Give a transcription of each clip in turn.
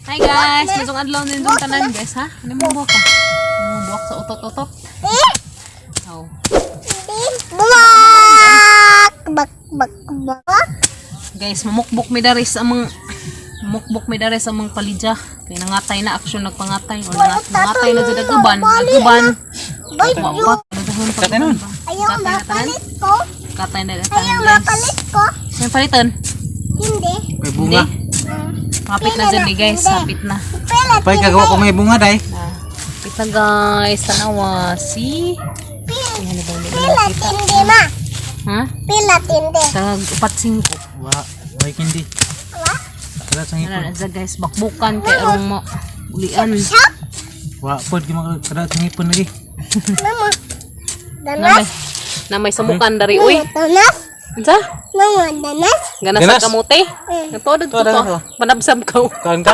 Hi guys, masong adlaw din dong tanan guys ha. Ano mo buhok ka? Buhok sa utot-utot. Oh. Guys, mamukbok mi daris among palidya. Kay nangatay na action nagpangatay o nangatay na jud aguban. Katay nun. Ayaw mapalit ko. Katay na Ayaw tanan mapalit guys. ko. Sino palitan? Hindi. May bunga. Kapit na dyan guys, kapit na. Pay kagawa ko may bunga day. Kapit na guys, tanawa. See? Pila tindi ma. Ha? Pila tindi. Tag 4-5. Way kindi. Wa? Kada sang Ano ipon. na guys, bakbukan kay arong mo ulian. Shop. Wa pod ki kada sang ipon lagi. Mama. Danas. Na may samukan dari uy. Danas. Unsa? Mama danas. Ganas Ganas? sa kamote. Natodod ko Danas to. ko. Manabsab ka. Kan ka.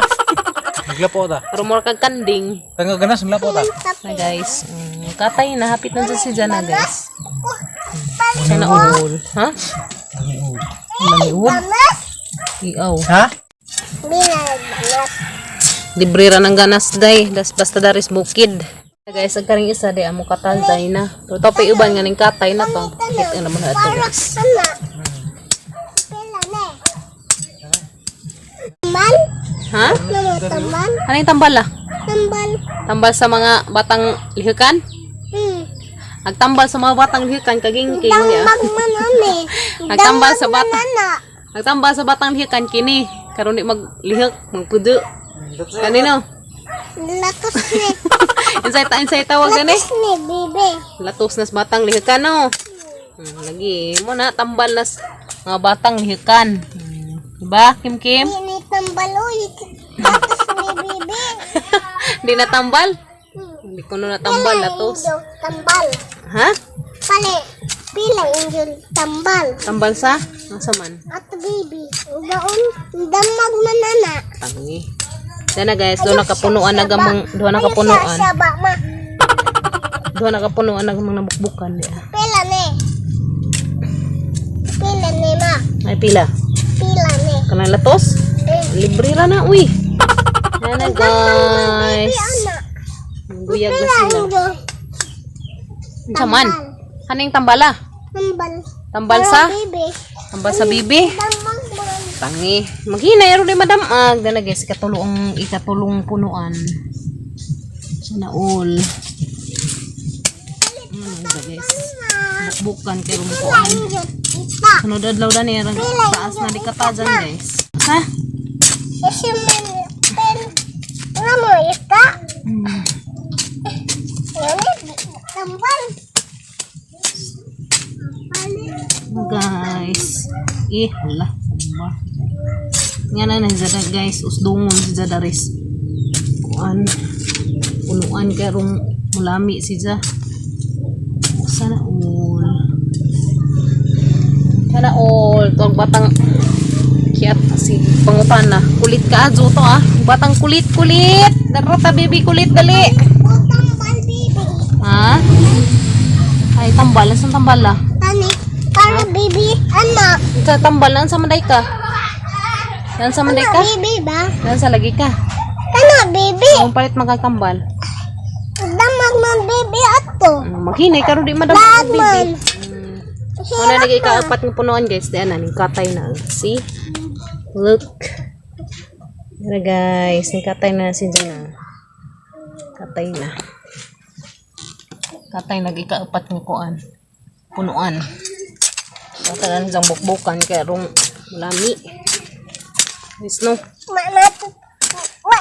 Naglapo ta. Rumor kag kanding. Tanga ganas naglapo ta. Na guys, katay na hapit na dyan si Jana guys. Palit Sana ul. Ha? Namiud. danas. Iaw. Ha? Bila danas. Libre ra ng ganas day. Basta daris bukid. Guys, ang karing isa day amo katalday na. Pero topi uban nga ning katay na to. Hit naman na ito Para guys. sana. Pila ne. Tambal. Ha? Mama tambal. Ano yung tambal ah? Tambal. Tambal sa mga batang lihukan? Nagtambal sa mga batang lihukan kagingking niya. Magman ame. Nagtambal sa bata. Nana. Nagtambal sa batang lihukan kini. Karon di maglihok, magpudo. Kanino? Latos ni. Insay tawag gani. Latos ni bebe. Latos nas batang lihukan no. Lagi mo na tambal nas mga batang lihukan. Diba, Kim Kim? Ini tambal uy. Latos ni bebe. Hindi na tambal? Hindi ko na natambal, latos. Injil tambal. Ha? Pale. Pila injil tambal. Tambal sa? Nasa man? At baby. Daon. Damag manana. Tangi. Yan na guys, doon nakapunuan na gamang, doon nakapunuan. Saba ma. Doon nakapunuan na gamang nabukbukan. Pila ne. Pila ne ma. Ay pila. Pila ne. Kanang latos? Libre ra na, uy. Yan na guys. Anak. Guyag na sila. Injil. Saman? Haning tambala? Tambal. Tambal sa? Baby. Tambal sa bibi? Damag man. Tangi. Maghinay aro ni madamag. Dala guys, ikatulong punuan. Sana all. Guys. Bukbukan kay rumpuan. Injil. Ita. Sunod adlaw na niya. Taas na di katajan guys. Ha? Kasi man. Pen. Nga mo ita. Yan tambal. Guys. Hala. Nga na zada guys. Usdungon si Zada res. Kuan. Punuan kay rum mulami si Zada. Sana all. Sana all. Tuwag batang kiat si pangutan na. Kulit ka ajo to ah. Batang kulit. Darota baby kulit dali. Tambal baby. Ha? Ay tambal. Saan tambal ah? Tani. Para baby. Anak. Sa tambal lang sa manday ka. Yan sa manday ka? Baby ba? Yan sa lagi ka. Anak baby. Kung palit magkakambal. Damag man baby ato. Maghinay ka rin di madam. Lag man. Ano na lagi ka-apat ng punuan guys. Diyan na. Katay na. See? Look. Yan guys. Katay na si Jana. Katay na. Katay lagi ka-apat ng kuan. Punuan. Katay na diyang bukbukan. Kaya rong malami. Yes no? Wak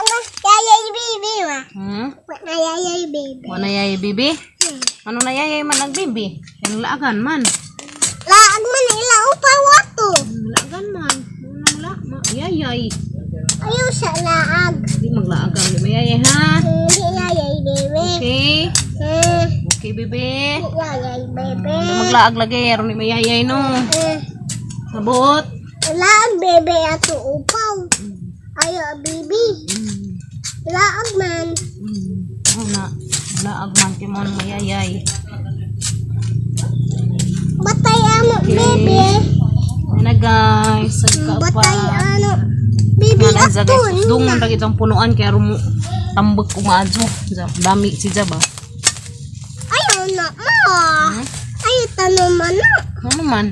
na yayay baby ma. Wak na yayay baby. Ano yayay bibi? Ano na yayay man ang bibi? Yung laagan man. Laag man ila upaw ato. Laagan man. Yayay. Ayaw sa laag. Hindi maglaagan. Hindi mayayay ha? Hindi yayay baby. Okay. Okay bibi. Yayay baby. Hindi maglaag lagi. Aron hindi mayayay no. Sabot. Laag baby ato upaw. Ayaw baby. Laag man. Ano laag man kimon mayayay. Batay amo baby. Ano guys. Batay ano. Bibi Nga na guys, ako. usdungon lagi ang punuan kaya rumo tambag umadyo. Dami si ba? Ayaw na mo. Ayaw tanong mo na. Ano man?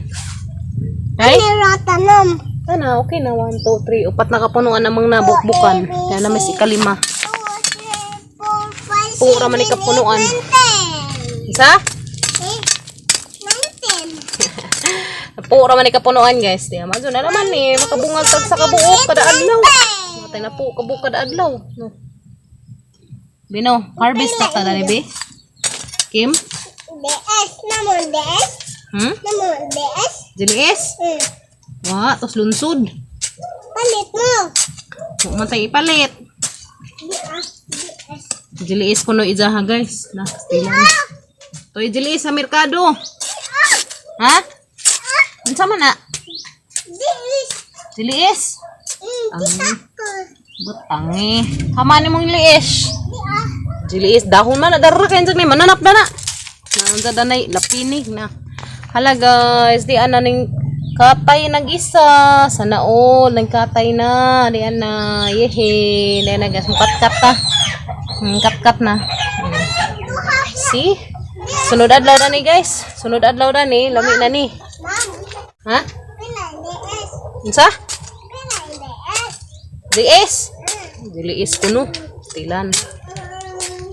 Ay? Ayaw tanong. Ano, okay na. 1, 2, 3. Upat na kapunuan namang nabukbukan. Kaya na may ikalima. 2, 3, 4, 5, 6, Pura man ikapunuan. 7, 8, Isa? 9, 10. Pura man ikapunuan guys. Diya, madyo na naman eh. Makabungag tag sa kabuok kada adlaw. Matay na po kabuok kada adlaw. No. Bino, harvest na ta na ni Be? Kim? DS naman, DS. Naman, DS. Jilies? Wah, tos lunsod. Palit mo. Matay ipalit. DS. Jilies ko no ijaha guys. Na, stilan. Toy jilies sa merkado. Ha? Ano sama na? DS. Jilies? Kita ko. Butangi. Hamani mong lies. DS. Jiliis dahon man nadarra kayo dyan may mananap na na. Naanza danay lapinig na. Hala guys, di ana ning katay nag-isa. Sana all nang katay na. Di ana yehe. Di ana guys, mukat-kat ta. Kat-kat na. See? Sunod adlaw na ni guys. Sunod adlaw na ni. Lami na ni. Ma'am. Ha? Pila DS. Unsa? Pila DS. Jiliis? Jiliis kuno. Tilan.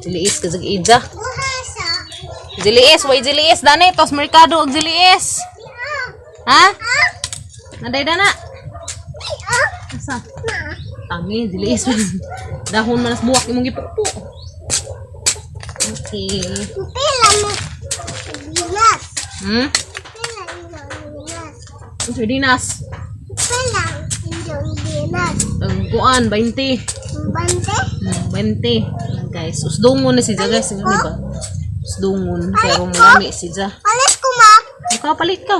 Jiliis kasag ija. Buhasa. Jiliis, way jiliis dani tos merkado og jiliis. Ha? Naday dana. Asa? Tangi jiliis. Dahon manas buwak imong gipupo. Okay. Pila mo. Dinas. Pila yung dinas. Unsa dinas? Pila yung dinas. Tangguan 20. Bante. 20. Guys, usdungon na si Ja guys, di ba? Usdungon pero marami si Ja. Alis ko, ma. Makapalit ka.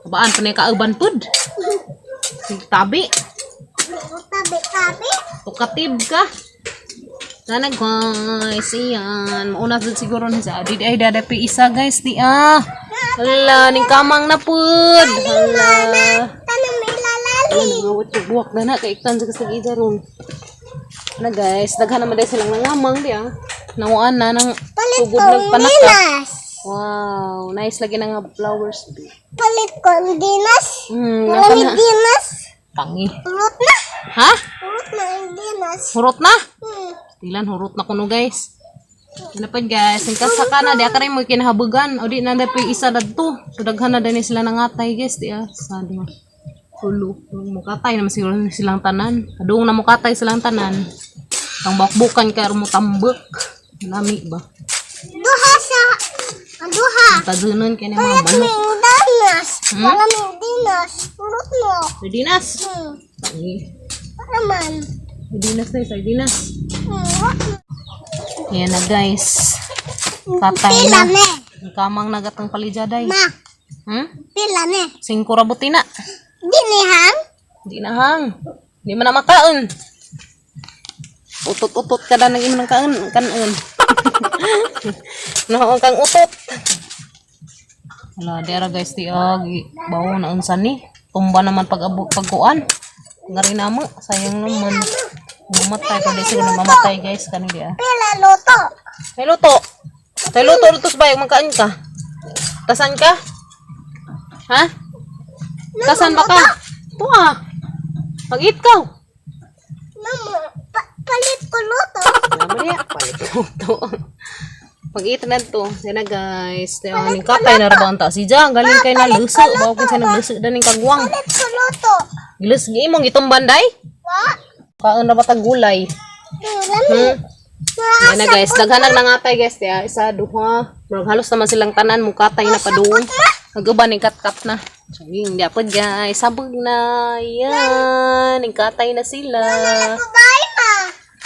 Kabaan pa na kauban pud. Tabi. Tabi-tabi. Tukatib ka. Sana guys, iyan. Mauna dun siguro na sa adi ay dadapi isa guys, di ah. Hala, ning kamang na pud. Hala. Tanong may lalali. Ay, nangawat yung buwak na na. Kaiktan sa kasag ron. Na guys, daghan naman dahil silang nangamang di ah. Nawaan na ng Palit tugod ko ng panak. dinas. Wow, nice lagi na nga flowers. Palit ko dinas. Napa Malamig na. dinas. Tangi. Hurot na. Ha? Hurot na yung dinas. Hurot na? Tilan, hurot na kuno guys. Napad guys, ang kasaka na, di akaray mo kinahabugan. O di na po isa dadto. So daghan na din sila nangatay guys, di ah. Saan mo? Hulo. Mukatay naman siguro silang tanan. Kadung na mukatay silang tanan. Ang bakbukan kaya mo tambak. Lami ba? Duha sa. Duha. Tadunon kaya ni mga Palit manok. mo yung dinas. Malamig dinas. Hurot mo. Sardinas. Tangi. Naman. Sardinas na, sardinas. Hurot mo. Yan na guys. Katay Pila na. ne. Ang kamang nagatang palijaday. Ma. Pila ne. 5 rabuti na. Dinihang. Di na hang. Di man na makaon. Utot-utot ka na nang imo ng kanon. Naon kang utot. Wala, dera guys, di bawo na unsan ni. Tumba naman pagkuan. Ngari na mo, sayang naman. Mamatay pa di siguro mamatay guys kani dia. Pila luto. May luto. Tay luto lutos ba yung magkain ka? Tasan ka? Ha? Tasan ba ka? Ito ah. Pag-eat ka. Palit ko luto. Namanya, palit luto. Pag-eat na to. Yan na guys. Ning katay na rabang ta. Si Jang, galing kay na luso. Bawa kung siya nagluso na ning kagwang. Palit ko luto. Gilis, imong itong banday? Wa. Kaon na batag gulay. Yan na guys. Daghan na nangatay guys. Isa, duha. Murag halos naman silang tanan. Mukatay na pa doon. Nag-uban ning kat-kat na. So, yun, dapat guys. Sabog na. Yan. Ning katay na sila. Kubay ma.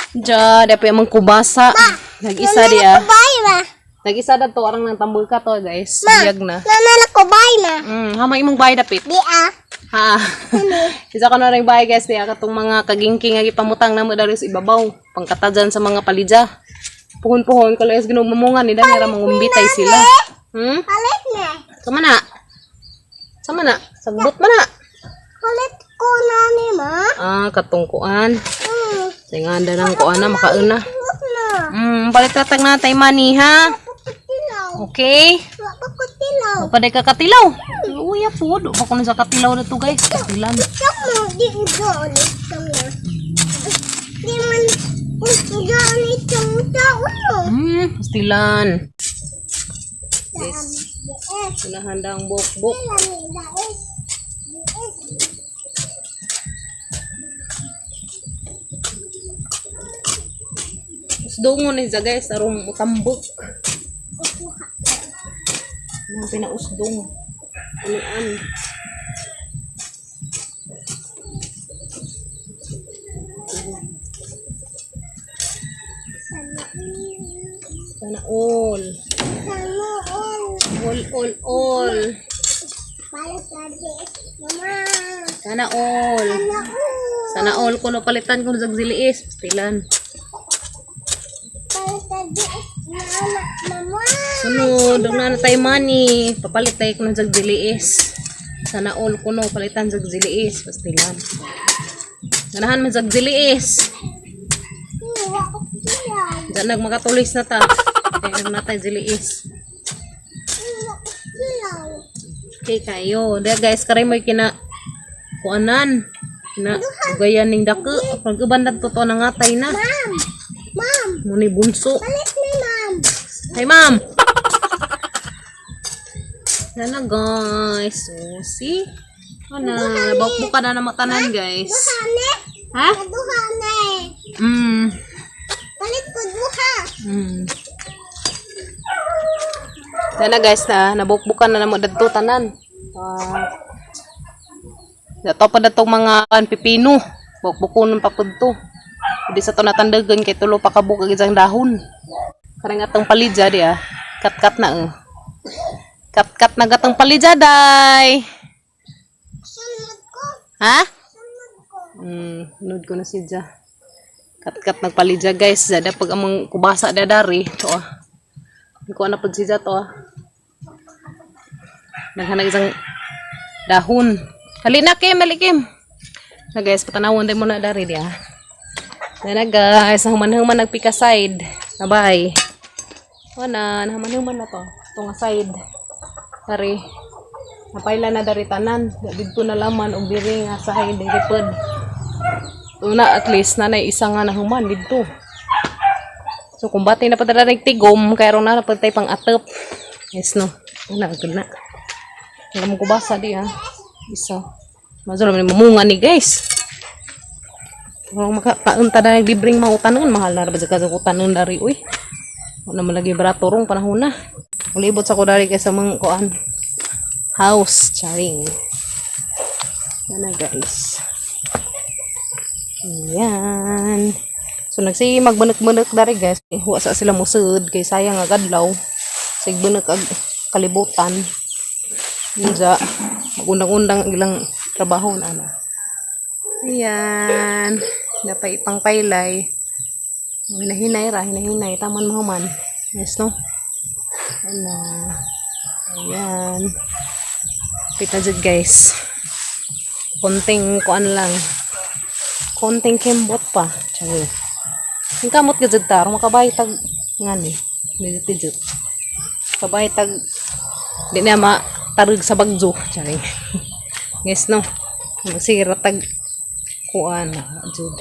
Diyan, dapat yung kubasa. Nag-isa diya. Kubay ma. Nag-isa na to. Arang nang tambol ka to guys. Ma. Biyag na. Nanala kubay ma. Hama imong bayad dapit. Di ah. Ha. Isa ka na rin bayad guys. Diya katong mga kagingking nga ipamutang na mo dari sa ibabaw. Pangkatadyan sa mga palidya. Puhon-puhon ko lang ginumamungan ni Dani. Mangumbitay sila. Palit na. Sama na. Sama na. Sagbot mo na. Palit ko na ni ma. Katungkuan. Hmm. Tinganda ng kuan na makauna. Wak na. Balik tatag na tay money ha. Kutilaw. Okay. Wak pa kutilaw. Papaday ka katilaw. Uy, po. Do pa ko na sa katilaw na to guys. Katilan. Kamu di ulit sama. Di man ulit sama taon mo. Pastilan. Yes. Pinahanda ang buk-buk. Usdungon ni sa guys. Arong utambok. Ang pinausdong. Ulian. Sana all. All. Balik lagi. Mama. Sana all. Sana all ko no palitan ko sa ziliis. Pastilan. Balik lagi. Mama. Sunod, dog na tayo money. Papalit tayo ko ng zagziliis. Sana all ko no, palitan zagziliis. Pastilan. Ganahan man zagziliis. Diyan nagmakatulis na ta. Kaya nagmatay ziliis. Okay kayo. Dahil guys, karay mo kina kuanan. Kina ugayan ning dako. Pag-ubandan to nangatay na. Ma'am. Muni bunso. Balik ni ma'am. Hey, ma'am! Yan na, guys. So, see? Ano, nabukbuka na matanan, guys. Duhane. Ha? Duhane. Balik ko duha. Yan na, guys, nabukbukan na naman dadto tanan. Dato pa datong mga pipino. Bukbukon ng papunto. Hindi sa to natandagan kay tulo pa kabuk isang dahon. Karang atong palidya di Kat-kat na Kat-kat na gatong palidya day. Sunod ko. Ha? Sunod ko. Sunod ko na si Ja. Kat-kat nagpalidya guys. Zada pag among kubasa dadari. To Hindi ko na pag si Ja to Naghanag isang dahon. Halina Kim, malikim. Na guys, patanawon din mo na dari di na guys, nahuman-human nagpika side. Bye. Wala, nahuman-human na to. Ito nga side. Dari. Napaila na dari tanan. Dito na laman og diri nga side ripod. Una at least nanay isa nga nahuman dito. So kung bati na padala tigom, kaya ron na napatay pang atop. Yes no. Una agad na. Alam ko basa di Isa. Mazalo man mamunga ni guys. Kung makapaunta na libreng mautanon, mahal na ba sa kasukutanon dari, uy. Wala naman lagi baratorong panahon na. Ulibot sa ko dari kay sa mga kuan house, charing. Yan na guys. Ayan. So nagsi magbanak-banak dari guys. Huwa sa sila musud kay sayang agad law. Sigbanak ag kalibutan. Minja magundang-undang ilang trabaho na ana. Ayan. Dapat ipang paylay. Hinahinay. Taman mahuman. Yes, no? Ayan. Pita dyan, guys. Konting kuan lang. Konting kembot pa. Tsaka. Yung kamot ka dyan taro. Makabay tag nga ni. Dito. Kabay tag di na matarug sa bagjo. Tsaka. Yes, no? Masira tag kuan jud.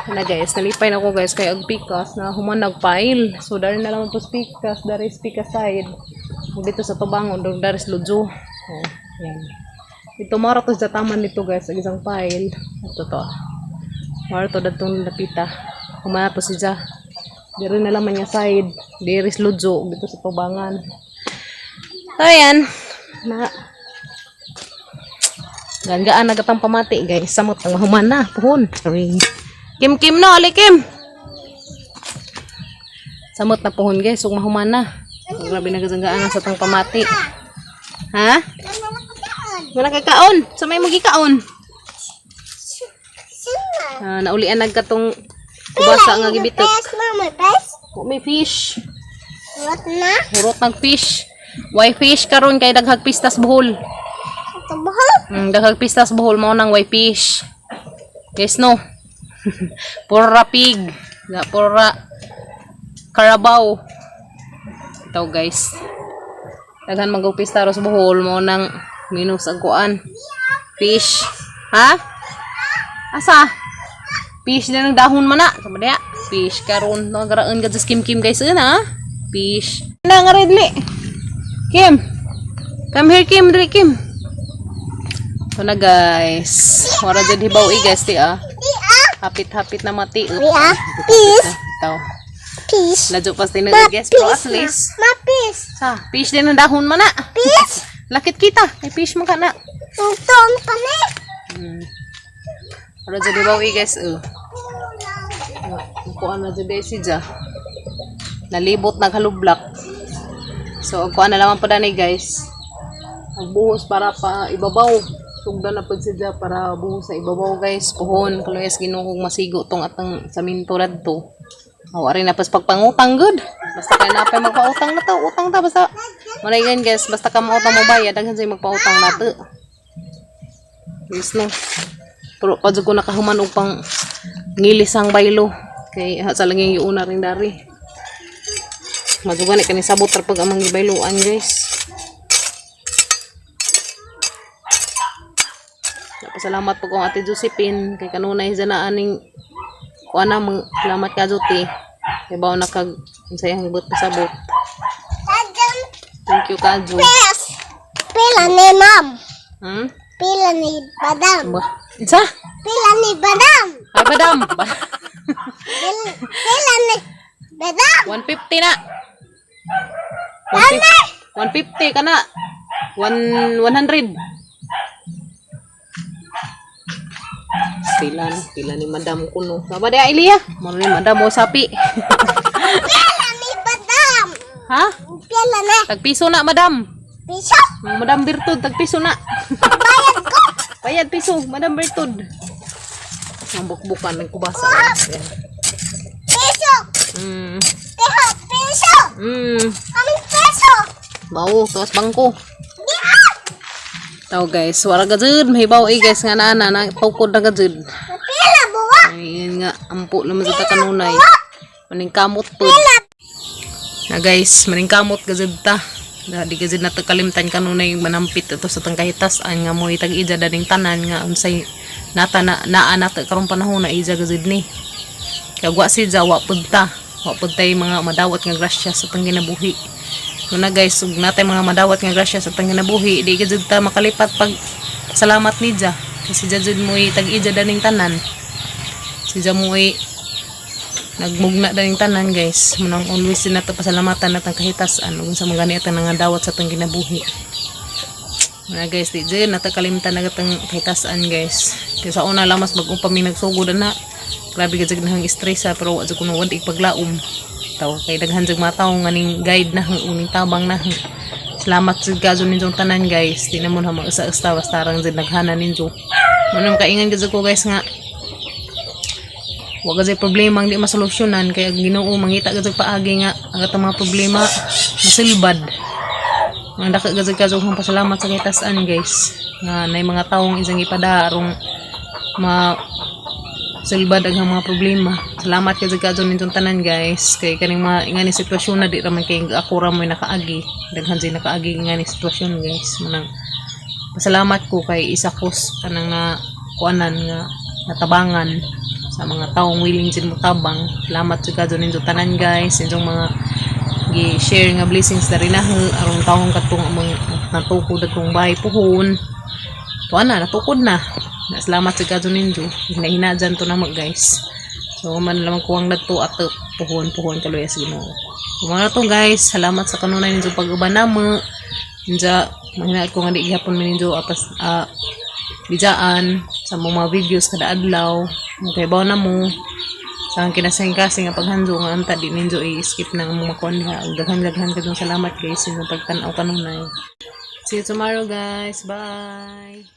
Na guys, nalipay na ako guys kay ag pikas na human nagpail. So dari na lang po pikas, dari pikas side. Dito sa tubangon, dari sa lujo. Yan. Ito mara to sa taman nito guys, ag isang pile. Ito to. Mara to datong lapita. Humana to siya. Dari na lang man niya side, dari sa lujo dito sa tubangan. So yan. Ganggaan na gatang pamati guys. Samot ang mahuman na. Puhon. Kim no. Ali Kim. Samot na puhon guys. Huwag mahuman na. Grabe na ganggaan na sa tang pamati. Ha? Wala kakaon. Sa may magikaon. Naulian nagkatong kubasa nga gibitok. May fish. Hurot na. Hurot nag fish. Why fish karon kay daghag pistas buhol. Tabahal. Daghang pista sa Bohol mo nang way fish. Guys, no. Pura pig. Pura Carabao. Ito guys. Daghan magpista ro sa Bohol mo nang minus ang kuan. Fish. Ha? Asa? Fish na ng dahon man na. Sama dia. Fish karon no garaan gad sa Kim guys na. Fish. Na nga redli. Kim. Come here Kim, dili Kim. Ito na guys. Wala dyan hibaw guys ti ah. Hapit-hapit na mati. Peace. Ito. Peace. Ladyo pas din na guys. Pero at least. Mapis. Sa, fish din ang dahon man na. Peace. Lakit kita. Ay fish man ka na. Tungtong ka na. Wala dyan hibaw guys. Kuan na dyan si Ja. Nalibot naghalublak. So, kuan na naman pa dani guys. Magbuhos para pa ibabaw. Sugdan na pag sidya para buhos sa ibabaw guys. Puhon. Kaluyas ginuhong masigo tong atang saminto radto. Awari na pas pagpangutang good. Basta kaya na pa magpautang na to. Utang ta basta. Manayin guys. Basta ka mautang mo bayad. Daghan sa'yo magpautang na to. Yes no. Pero pa ko nakahuman upang ngilisang baylo. Kay sa lang yung una rin dari. Madugan ni sabot pag amang gibayluan guys. Salamat po kong Ate Josephine kay kanunay sa aning kuana mo salamat ka Juti kay bawo nakag sayang but pasabot. Thank you Kajo. Pila ni ma'am. Pila ni badam. Isa? Pila ni badam. Ay badam. Pila ni badam. 150 na. 150 ka na. 100. Pila ni madam kuno. Saba dia Ilia? Mo ni madam mo sapi. Pila ni badam. Ha? Pila na. Tagpiso na madam. Piso. Madam Bertud tagpiso na. Bayad ko. Bayad piso, madam Bertud. Ang bukbukan ng kubasa. Piso. Teho, piso. Kaming piso. Bau, tuwas bangko. Dia. Tao guys, wala gajud, mahibaw guys nga na tukod na gajud. Pila buwa. Ayun nga, ampo naman sa kanunay. Maning kamot po. Na guys, maning kamot gajud ta. Di gajud na kalimtan kanunay manampit ito sa tangkahitas an nga mo itag-ija daning tanan nga unsay nata naa nata karong panahon na ija gajud ni. Kaya wa si Jawa punta. Wa punta yung mga madawat nga grasya sa tang ginabuhi. Muna guys, ug natay mga madawat nga grasya sa tang ginabuhi, di gajud ta makalipat pag salamat ni Ja. Kasi jud mo itag-ija daning tanan. Si Ja mo nagmugna daning tanan guys. Munang always din nato pasalamatan natang kahitasan ug sa mga ganitan nga dawat sa tang ginabuhi. Muna guys, di jud nata kalimtan na gatang kahitasan guys. Kaya sa una lamas bag-o pa mi nagsugod na. Grabe gajud nang stress pero wa jud kuno wad ipaglaom. Taw kay daghan jud mga tawo nga ning guide na uning tabang na. Salamat jud kazo ninyong tanan guys. Di na mo na mag-usa-usta basta rang jud naghana ninyo. Manam kaingan gajud ko guys nga wa gajud problema hindi masolusyonan kay ang Ginoo mangita gajud paagi nga ang atong mga problema masilbad. Ang daka gajud kazo kong pasalamat sa kahitasan guys. Nga nay mga tawong isang ipada arong silbad ang mga problema. Salamat kay jud nitong tanan guys. Kay kaning mga ingani sitwasyon na di ra man kay ako ra mo nakaagi. Daghan say nakaagi ingani sitwasyon guys. Manang pasalamat ko kay isa kos kanang na kuanan nga natabangan sa mga taong willing jud mo tabang. Salamat jud nitong tanan guys. Inyong mga gi-share nga blessings dari na aron taong katong among natukod atong bahay puhon. Tuan na natukod na. Salamat sa kadto ninyo. Hinahinadyan to na mag guys. So man lamang kuwang nadto at puhon kaluyas Ginoo. So mga to guys, salamat sa kanunay ninyo pag-uban namo. Ninja mahinaat ko nga di gihapon mi ninyo apas bijaan sa mga videos kada adlaw. Okay bawo na mo. Sa kinasing-kasing nga paghandyo nga anta di ninyo i-skip na ang mga kuan diha. Daghan-daghan kadtong salamat guys sa pagtan-aw kanunay. See you tomorrow guys. Bye.